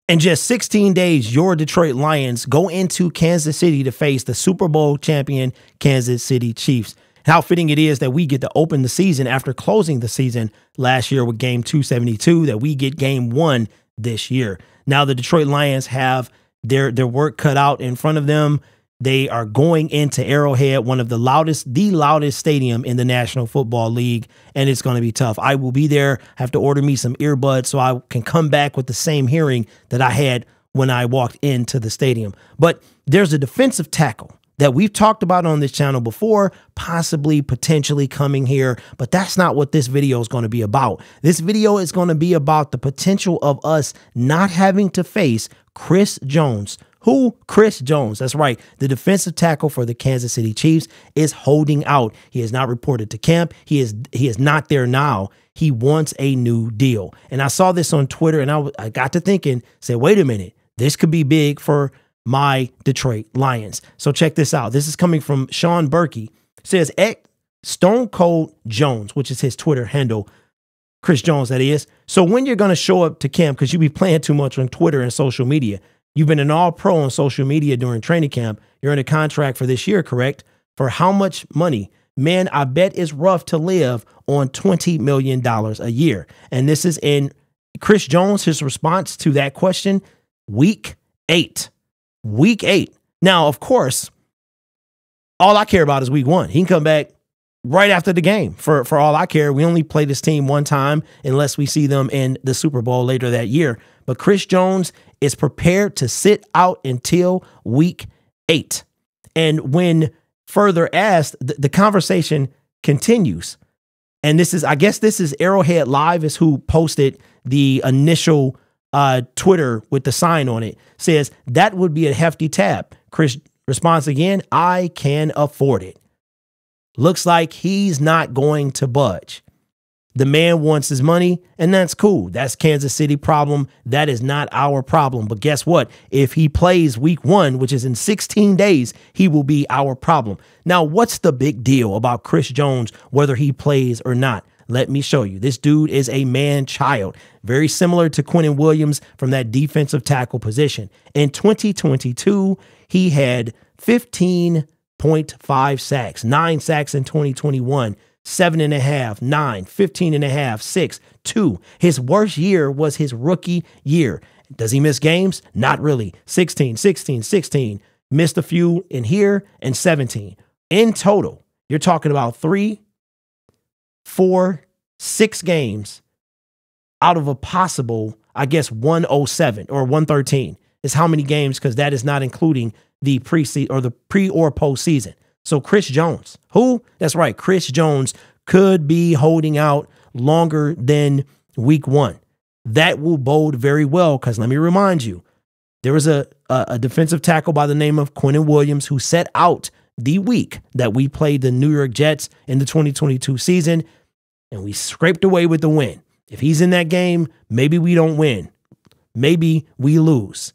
In just 16 days, your Detroit Lions go into Kansas City to face the Super Bowl champion Kansas City Chiefs. How fitting it is that we get to open the season after closing the season last year with game 272, that we get game 1 this year. Now the Detroit Lions have their work cut out in front of them. They are going into Arrowhead, one of the loudest stadium in the National Football League, and it's going to be tough. I will be there. I have to order me some earbuds so I can come back with the same hearing that I had when I walked into the stadium. But there's a defensive tackle that we've talked about on this channel before, possibly, potentially coming here, but that's not what this video is going to be about. This video is going to be about the potential of us not having to face Chris Jones. Who? Chris Jones. That's right. The defensive tackle for the Kansas City Chiefs is holding out. He has not reported to camp. He is not there now. He wants a new deal. And I saw this on Twitter and I got to thinking, said, wait a minute, this could be big for my Detroit Lions. So check this out. This is coming from Sean Berkey. It says, Stone Cold Jones, which is his Twitter handle, Chris Jones, that is. So when you're going to show up to camp, because you be playing too much on Twitter and social media, you've been an all-pro on social media during training camp. You're in a contract for this year, correct? For how much money? Man, I bet it's rough to live on $20 million a year. And this is in Chris Jones, his response to that question, week 8. Week 8. Now, of course, all I care about is week 1. He can come back right after the game. For all I care, we only play this team one time unless we see them in the Super Bowl later that year. But Chris Jones is prepared to sit out until week 8. And when further asked, the conversation continues. And this is, I guess this is Arrowhead Live is who posted the initial Twitter with the sign on it. Says, that would be a hefty tab. Chris responds again, I can afford it. Looks like he's not going to budge. The man wants his money, and that's cool. That's Kansas City problem. That is not our problem. But guess what? If he plays week 1, which is in 16 days, he will be our problem. Now, what's the big deal about Chris Jones, whether he plays or not? Let me show you. This dude is a man-child, very similar to Quinnen Williams from that defensive tackle position. In 2022, he had 15.5 sacks, 9 sacks in 2021, 7.5, 9, 15.5, 6, 2. His worst year was his rookie year. Does he miss games? Not really. 16, 16, 16. Missed a few in here and 17. In total, you're talking about 3, 4, 6 games out of a possible, I guess, 107 or 113 is how many games, because that is not including the pre or postseason. So Chris Jones, who? That's right, Chris Jones could be holding out longer than week 1. That will bode very well, because let me remind you, there was a defensive tackle by the name of Quinnen Williams who set out the week that we played the New York Jets in the 2022 season, and we scraped away with the win. If he's in that game, maybe we don't win. Maybe we lose.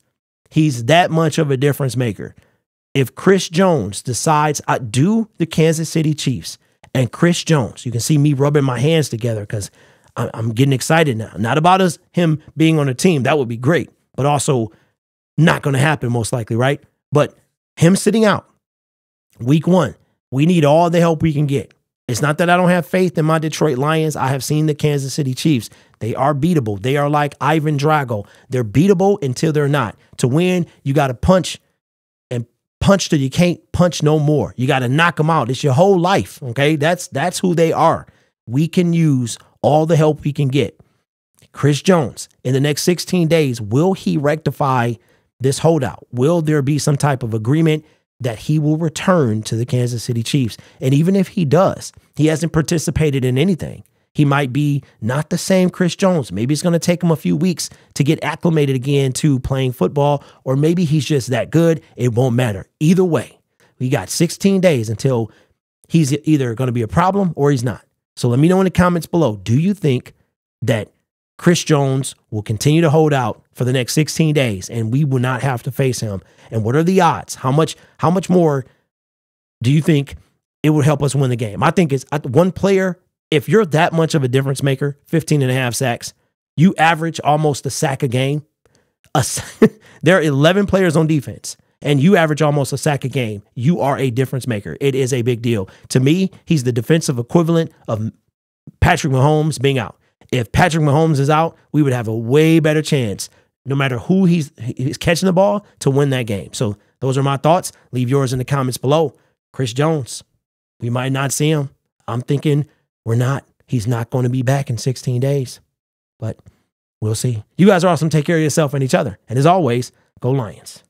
He's that much of a difference maker. If Chris Jones decides, do the Kansas City Chiefs and Chris Jones, you can see me rubbing my hands together because I'm getting excited now. Not about him being on a team. That would be great, but also not going to happen most likely, right? But him sitting out week 1, we need all the help we can get. It's not that I don't have faith in my Detroit Lions. I have seen the Kansas City Chiefs. They are beatable. They are like Ivan Drago. They're beatable until they're not. To win, you got to punch till you can't punch no more. You got to knock them out. It's your whole life, okay? That's who they are. We can use all the help we can get. Chris Jones, in the next 16 days, will he rectify this holdout? Will there be some type of agreement that he will return to the Kansas City Chiefs? And even if he does, he hasn't participated in anything. He might be not the same Chris Jones. Maybe it's going to take him a few weeks to get acclimated again to playing football, or maybe he's just that good. It won't matter. Either way, we got 16 days until he's either going to be a problem or he's not. So let me know in the comments below. Do you think that Chris Jones will continue to hold out for the next 16 days and we will not have to face him? And what are the odds? How much more do you think it would help us win the game? I think it's one player. If you're that much of a difference maker, 15.5 sacks, you average almost a sack a game. A, there are 11 players on defense, and you average almost a sack a game. You are a difference maker. It is a big deal. To me, he's the defensive equivalent of Patrick Mahomes being out. If Patrick Mahomes is out, we would have a way better chance, no matter who he's catching the ball, to win that game. So those are my thoughts. Leave yours in the comments below. Chris Jones, we might not see him. I'm thinking he's not going to be back in 16 days, but we'll see. You guys are awesome. Take care of yourself and each other. And as always, go Lions.